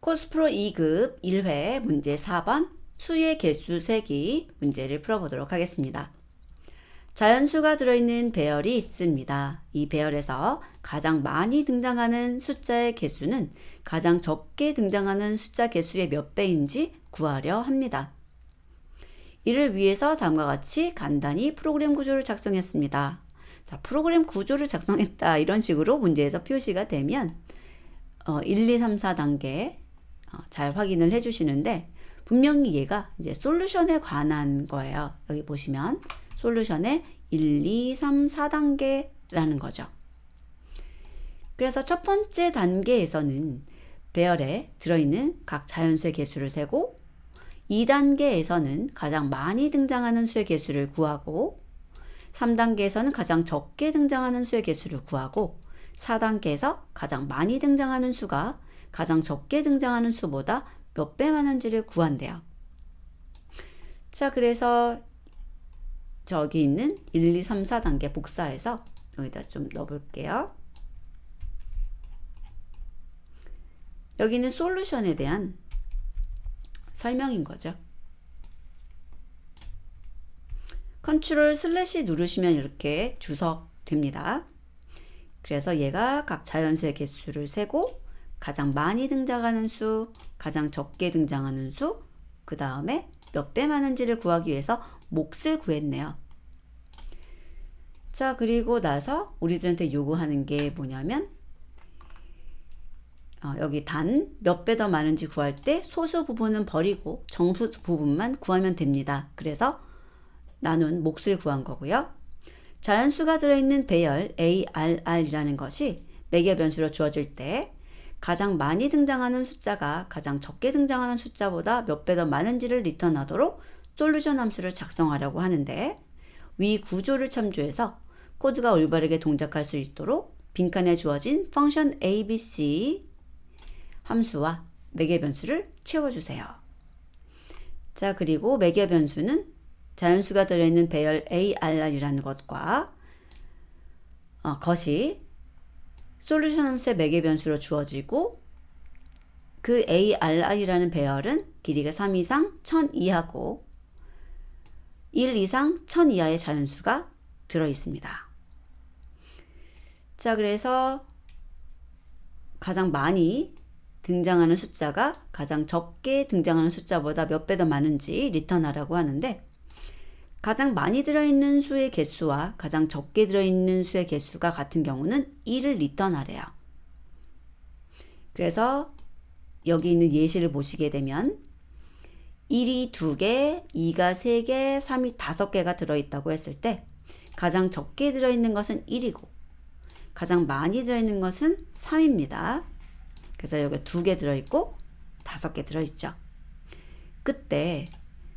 코스프로 2급 1회 문제 4번 수의 개수 세기 문제를 풀어보도록 하겠습니다. 자연수가 들어있는 배열이 있습니다. 이 배열에서 가장 많이 등장하는 숫자의 개수는 가장 적게 등장하는 숫자 개수의 몇 배인지 구하려 합니다. 이를 위해서 다음과 같이 간단히 프로그램 구조를 작성했습니다. 자, 프로그램 구조를 작성했다 이런 식으로 문제에서 표시가 되면 1, 2, 3, 4단계 잘 확인을 해주시는데 분명히 얘가 이제 솔루션에 관한 거예요. 여기 보시면 솔루션의 1, 2, 3, 4단계라는 거죠. 그래서 첫 번째 단계에서는 배열에 들어있는 각 자연수의 개수를 세고 2단계에서는 가장 많이 등장하는 수의 개수를 구하고 3단계에서는 가장 적게 등장하는 수의 개수를 구하고 4단계에서 가장 많이 등장하는 수가 가장 적게 등장하는 수보다 몇 배 많은지를 구한대요. 자, 그래서 저기 있는 1, 2, 3, 4단계 복사해서 여기다 좀 넣어볼게요. 여기는 솔루션에 대한 설명인 거죠. 컨트롤 슬래시 누르시면 이렇게 주석됩니다. 그래서 얘가 각 자연수의 개수를 세고 가장 많이 등장하는 수, 가장 적게 등장하는 수, 그 다음에 몇 배 많은지를 구하기 위해서 몫을 구했네요. 자, 그리고 나서 우리들한테 요구하는 게 뭐냐면 여기 단 몇 배 더 많은지 구할 때 소수 부분은 버리고 정수 부분만 구하면 됩니다. 그래서 나눈 몫을 구한 거고요. 자연수가 들어있는 배열 ARR이라는 것이 매개 변수로 주어질 때 가장 많이 등장하는 숫자가 가장 적게 등장하는 숫자보다 몇 배 더 많은지를 리턴하도록 솔루션 함수를 작성하려고 하는데 위 구조를 참조해서 코드가 올바르게 동작할 수 있도록 빈칸에 주어진 펑션 ABC 함수와 매개 변수를 채워주세요. 자, 그리고 매개 변수는 자연수가 들어있는 배열 ARR이라는 것과 것이 솔루션 함수의 매개 변수로 주어지고 그 ARR이라는 배열은 길이가 3 이상 1000 이하고 1 이상 1000 이하의 자연수가 들어 있습니다. 자, 그래서 가장 많이 등장하는 숫자가 가장 적게 등장하는 숫자보다 몇 배 더 많은지 리턴하라고 하는데 가장 많이 들어있는 수의 개수와 가장 적게 들어있는 수의 개수가 같은 경우는 1을 리턴하래요. 그래서 여기 있는 예시를 보시게 되면 1이 2개, 2가 3개, 3이 5개가 들어있다고 했을 때 가장 적게 들어있는 것은 1이고 가장 많이 들어있는 것은 3입니다. 그래서 여기 2개 들어있고 5개 들어있죠. 그때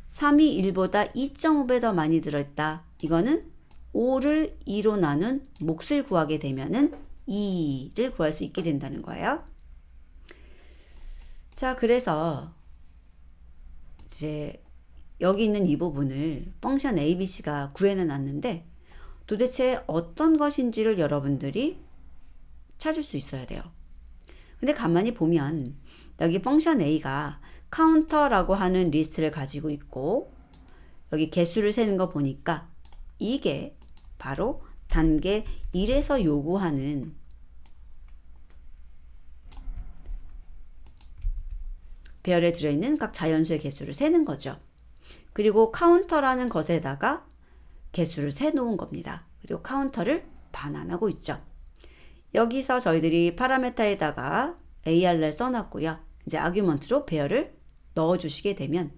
3이 1보다 2.5배 더 많이 들어있다. 이거는 5를 2로 나눈 몫을 구하게 되면은 2를 구할 수 있게 된다는 거예요. 자, 그래서 이제 여기 있는 이 부분을 펑션 ABC가 구해내 놨는데 도대체 어떤 것인지를 여러분들이 찾을 수 있어야 돼요. 근데 가만히 보면 여기 펑션 A가 카운터라고 하는 리스트를 가지고 있고 여기 개수를 세는 거 보니까 이게 바로 단계 1에서 요구하는 배열에 들어있는 각 자연수의 개수를 세는 거죠. 그리고 카운터라는 것에다가 개수를 세 놓은 겁니다. 그리고 카운터를 반환하고 있죠. 여기서 저희들이 파라메타에다가 AR를 써놨고요. 이제 아규먼트로 배열을 넣어주시게 되면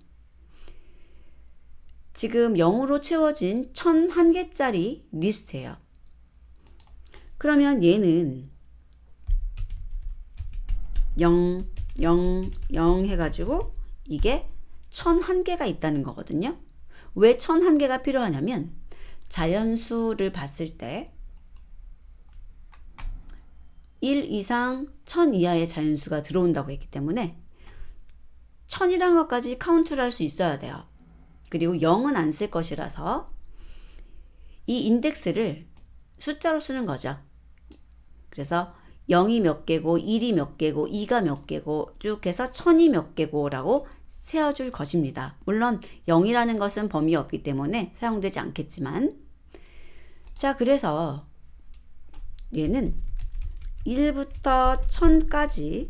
지금 0으로 채워진 1001개짜리 리스트예요. 그러면 얘는 0, 0, 0 해가지고 이게 1001개가 있다는 거거든요. 왜 1001개가 필요하냐면 자연수를 봤을 때 1 이상 1000 이하의 자연수가 들어온다고 했기 때문에 1000이라는 것까지 카운트를 할 수 있어야 돼요. 그리고 0은 안 쓸 것이라서 이 인덱스를 숫자로 쓰는 거죠. 그래서 0이 몇 개고 1이 몇 개고 2가 몇 개고 쭉 해서 1000이 몇 개고라고 세어줄 것입니다. 물론 0이라는 것은 범위가 없기 때문에 사용되지 않겠지만, 자, 그래서 얘는 1부터 1000까지의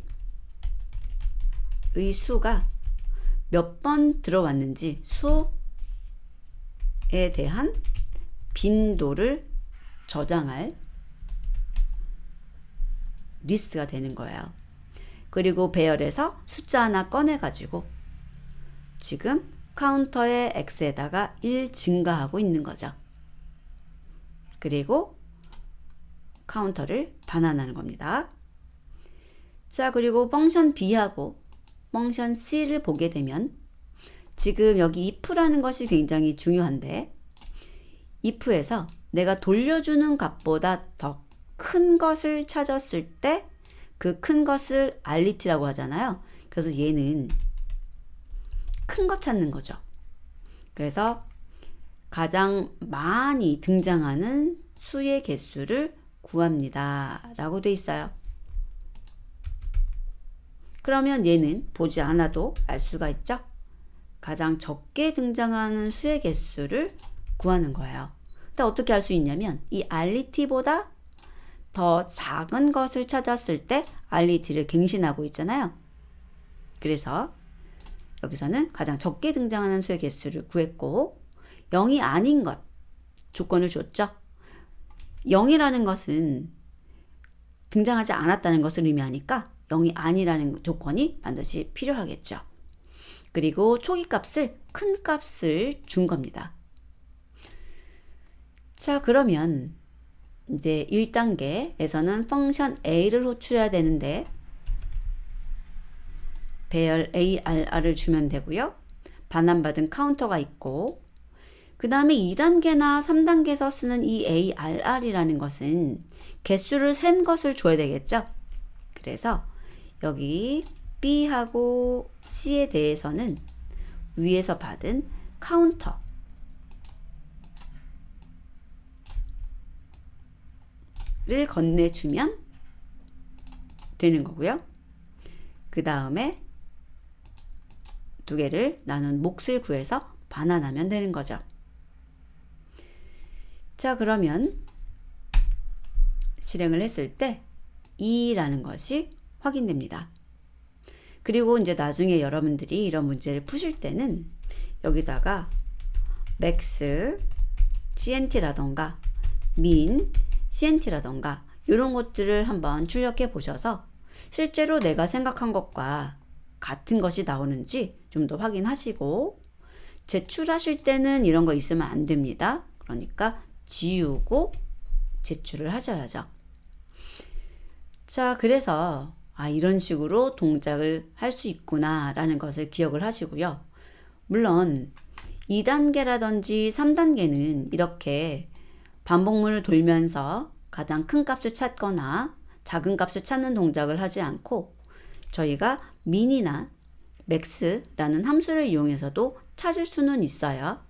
수가 몇 번 들어왔는지 수에 대한 빈도를 저장할 리스트가 되는 거예요. 그리고 배열에서 숫자 하나 꺼내 가지고 지금 카운터의 x에다가 1 증가하고 있는 거죠. 그리고 카운터를 반환하는 겁니다. 자, 그리고 펑션 b하고 펑션 c를 보게 되면 지금 여기 if라는 것이 굉장히 중요한데, if에서 내가 돌려주는 값보다 더 큰 것을 찾았을 때 그 큰 것을 RET라고 하잖아요. 그래서 얘는 큰 거 찾는 거죠. 그래서 가장 많이 등장하는 수의 개수를 구합니다 라고 돼 있어요. 그러면 얘는 보지 않아도 알 수가 있죠. 가장 적게 등장하는 수의 개수를 구하는 거예요. 근데 어떻게 알 수 있냐면 이 RET보다 더 작은 것을 찾았을 때 RET를 갱신하고 있잖아요. 그래서 여기서는 가장 적게 등장하는 수의 개수를 구했고, 0이 아닌 것 조건을 줬죠. 0이라는 것은 등장하지 않았다는 것을 의미하니까 0이 아니라는 조건이 반드시 필요하겠죠. 그리고 초기 값을 큰 값을 준 겁니다. 자, 그러면 이제 1단계에서는 펑션 a를 호출해야 되는데 배열 ARR을 주면 되고요. 반환받은 카운터가 있고, 그 다음에 2단계나 3단계에서 쓰는 이 ARR이라는 것은 개수를 센 것을 줘야 되겠죠. 그래서 여기 B하고 C에 대해서는 위에서 받은 카운터 를 건네주면 되는 거고요. 그 다음에 두 개를 나눈 몫을 구해서 반환하면 되는 거죠. 자, 그러면 실행을 했을 때 2라는 것이 확인됩니다. 그리고 이제 나중에 여러분들이 이런 문제를 푸실 때는 여기다가 max, cnt라던가 min, cnt라던가 이런 것들을 한번 출력해 보셔서 실제로 내가 생각한 것과 같은 것이 나오는지 좀 더 확인하시고, 제출하실 때는 이런 거 있으면 안 됩니다. 그러니까 지우고 제출을 하셔야죠. 자, 그래서 이런 식으로 동작을 할 수 있구나 라는 것을 기억을 하시고요. 물론 2단계라든지 3단계는 이렇게 반복문을 돌면서 가장 큰 값을 찾거나 작은 값을 찾는 동작을 하지 않고 저희가 min이나 max라는 함수를 이용해서도 찾을 수는 있어요.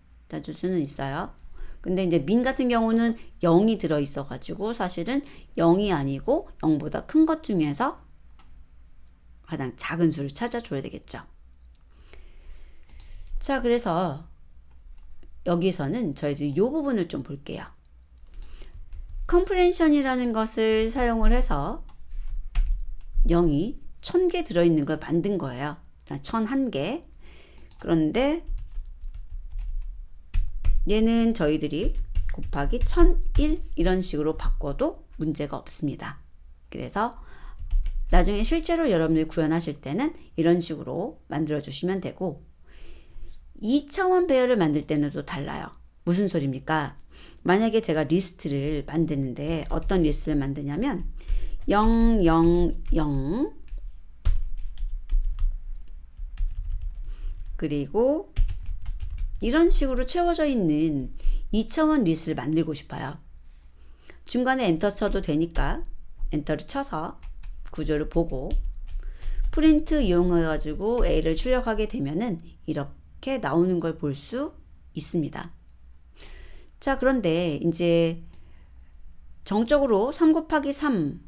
근데 이제 min 같은 경우는 0이 들어있어 가지고 사실은 0이 아니고 0보다 큰 것 중에서 가장 작은 수를 찾아줘야 되겠죠. 자, 그래서 여기서는 저희들이 이 부분을 좀 볼게요. 컴프레hension이라는 것을 사용을 해서 0이 1000개 들어있는 걸 만든 거예요. 1001개. 그런데 얘는 저희들이 곱하기 1001 이런 식으로 바꿔도 문제가 없습니다. 그래서 나중에 실제로 여러분들이 구현하실 때는 이런 식으로 만들어 주시면 되고, 2차원 배열을 만들 때는 또 달라요. 무슨 소리입니까? 만약에 제가 리스트를 만드는데 어떤 리스트를 만드냐면 0, 0, 0 그리고 이런 식으로 채워져 있는 2차원 리스트를 만들고 싶어요. 중간에 엔터 쳐도 되니까 엔터를 쳐서 구조를 보고 프린트 이용해 가지고 A를 출력하게 되면은 이렇게 나오는 걸 볼 수 있습니다. 자, 그런데 이제 정적으로 3 곱하기 3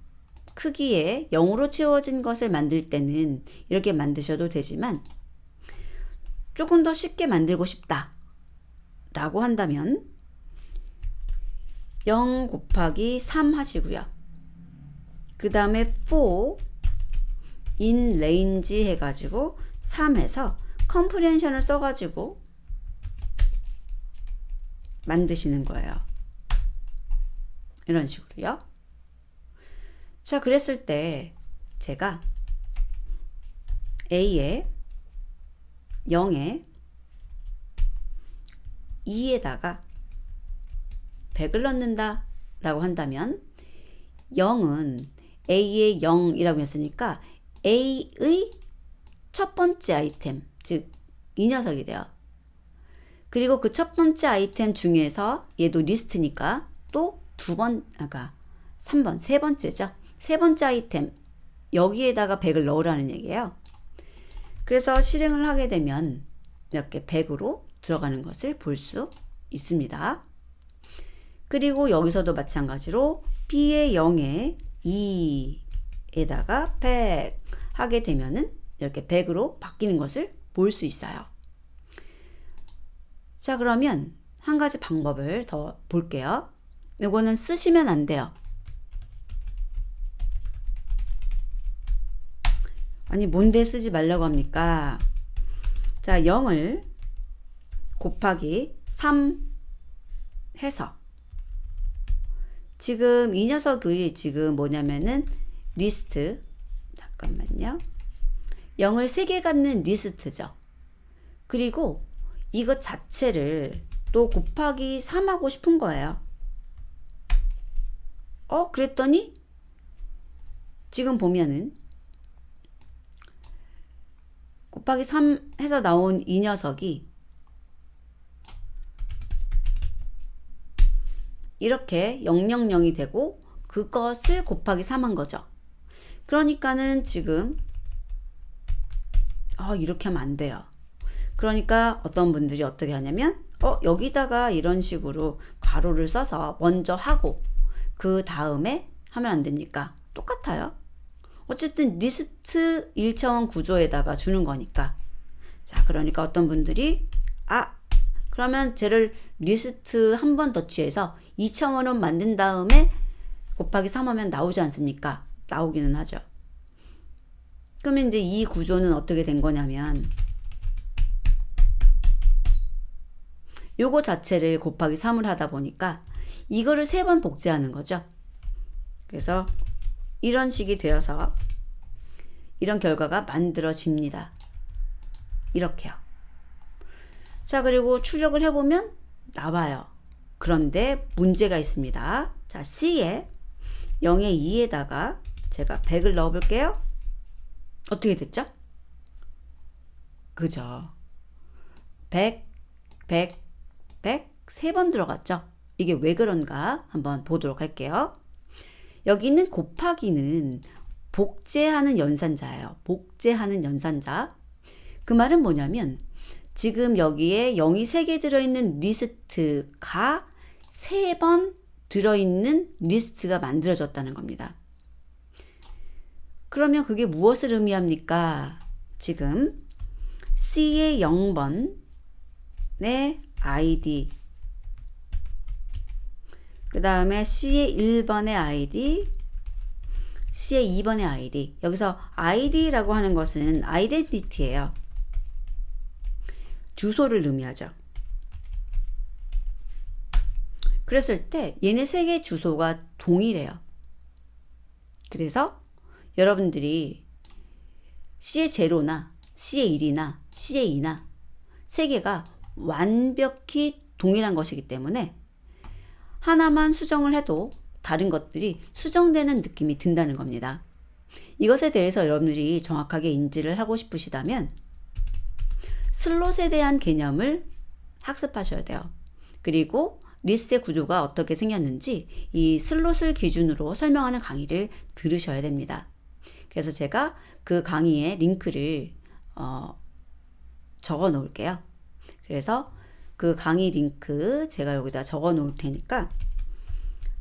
크기에 0으로 채워진 것을 만들 때는 이렇게 만드셔도 되지만 조금 더 쉽게 만들고 싶다 라고 한다면 0 곱하기 3 하시고요. 그 다음에 for in range 해가지고 3해서 컴프레hension을 써가지고 만드시는 거예요. 이런 식으로요. 자, 그랬을 때 제가 A에 0에 2에다가 100을 넣는다 라고 한다면 0은 A의 0이라고 했으니까 A의 첫 번째 아이템, 즉 이 녀석이 돼요. 그리고 그 첫 번째 아이템 중에서 얘도 리스트니까 또 3번, 세 번째죠. 세 번째 아이템 여기에다가 100을 넣으라는 얘기예요. 그래서 실행을 하게 되면 이렇게 100으로 들어가는 것을 볼 수 있습니다. 그리고 여기서도 마찬가지로 B의 0에 2에다가 100 하게 되면은 이렇게 100으로 바뀌는 것을 볼 수 있어요. 자, 그러면 한 가지 방법을 더 볼게요. 이거는 쓰시면 안 돼요. 아니, 뭔데 쓰지 말라고 합니까? 자, 0을 곱하기 3 해서 지금 이 녀석이 지금 뭐냐면은 리스트, 잠깐만요. 0을 3개 갖는 리스트죠. 그리고 이것 자체를 또 곱하기 3 하고 싶은 거예요. 그랬더니 지금 보면은 곱하기 3 해서 나온 이 녀석이 이렇게 000이 되고 그것을 곱하기 3 한 거죠. 그러니까는 지금 이렇게 하면 안 돼요. 그러니까 어떤 분들이 어떻게 하냐면 여기다가 이런 식으로 괄호를 써서 먼저 하고 그 다음에 하면 안 됩니까? 똑같아요. 어쨌든 리스트 1차원 구조에다가 주는 거니까. 자, 그러니까 어떤 분들이 그러면 쟤를 리스트 한 번 더 취해서 2차원을 만든 다음에 곱하기 3 하면 나오지 않습니까? 나오기는 하죠. 그러면 이제 이 구조는 어떻게 된 거냐면 요거 자체를 곱하기 3을 하다 보니까 이거를 3번 복제하는 거죠. 그래서 이런 식이 되어서 이런 결과가 만들어집니다. 이렇게요. 자, 그리고 출력을 해보면 나와요. 그런데 문제가 있습니다. 자, C에 0의 2에다가 제가 100을 넣어볼게요. 어떻게 됐죠? 그죠? 100, 100, 100 3번 들어갔죠? 이게 왜 그런가 한번 보도록 할게요. 여기 있는 곱하기는 복제하는 연산자예요. 복제하는 연산자. 그 말은 뭐냐면 지금 여기에 0이 3개 들어있는 리스트가 3번 들어있는 리스트가 만들어졌다는 겁니다. 그러면 그게 무엇을 의미합니까? 지금 C의 0번의 ID, 그 다음에 C의 1번의 ID, C의 2번의 ID. 여기서 ID라고 하는 것은 아이덴티티예요. 주소를 의미하죠. 그랬을 때 얘네 3개 주소가 동일해요. 그래서 여러분들이 C의 0나 C의 1이나 C의 2나 3개가 완벽히 동일한 것이기 때문에 하나만 수정을 해도 다른 것들이 수정되는 느낌이 든다는 겁니다. 이것에 대해서 여러분들이 정확하게 인지를 하고 싶으시다면 슬롯에 대한 개념을 학습하셔야 돼요. 그리고 리스트의 구조가 어떻게 생겼는지 이 슬롯을 기준으로 설명하는 강의를 들으셔야 됩니다. 그래서 제가 그 강의의 링크를 적어 놓을게요. 그래서 그 강의 링크 제가 여기다 적어 놓을 테니까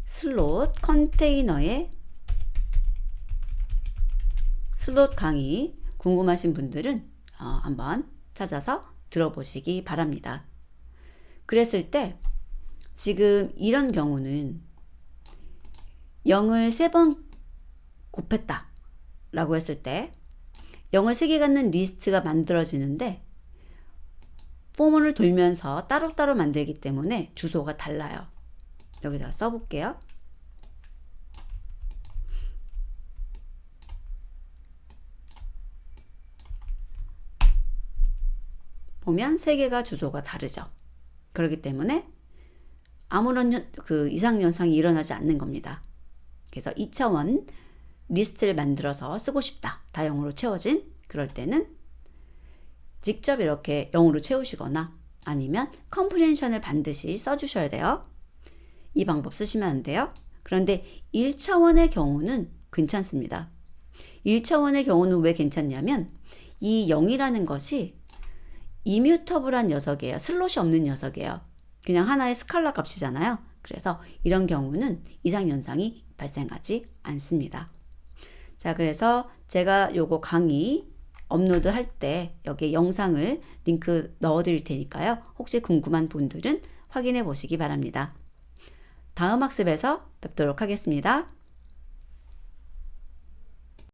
슬롯 컨테이너에 슬롯 강의 궁금하신 분들은 한번 찾아서 들어보시기 바랍니다. 그랬을 때 지금 이런 경우는 0을 3번 곱했다 라고 했을 때 0을 3개 갖는 리스트가 만들어지는데 포문을 돌면서 따로따로 만들기 때문에 주소가 달라요. 여기다가 써볼게요. 보면 3개가 주소가 다르죠. 그렇기 때문에 아무런 이상현상이 일어나지 않는 겁니다. 그래서 2차원 리스트를 만들어서 쓰고 싶다. 다 0으로 채워진 그럴 때는 직접 이렇게 0으로 채우시거나 아니면 컴프레hension을 반드시 써주셔야 돼요. 이 방법 쓰시면 안 돼요. 그런데 1차원의 경우는 괜찮습니다. 1차원의 경우는 왜 괜찮냐면 이 0이라는 것이 이뮤터블한 녀석이에요. 슬롯이 없는 녀석이에요. 그냥 하나의 스칼라 값이잖아요. 그래서 이런 경우는 이상현상이 발생하지 않습니다. 자, 그래서 제가 요거 강의 업로드 할 때 여기에 영상을 링크 넣어 드릴 테니까요. 혹시 궁금한 분들은 확인해 보시기 바랍니다. 다음 학습에서 뵙도록 하겠습니다.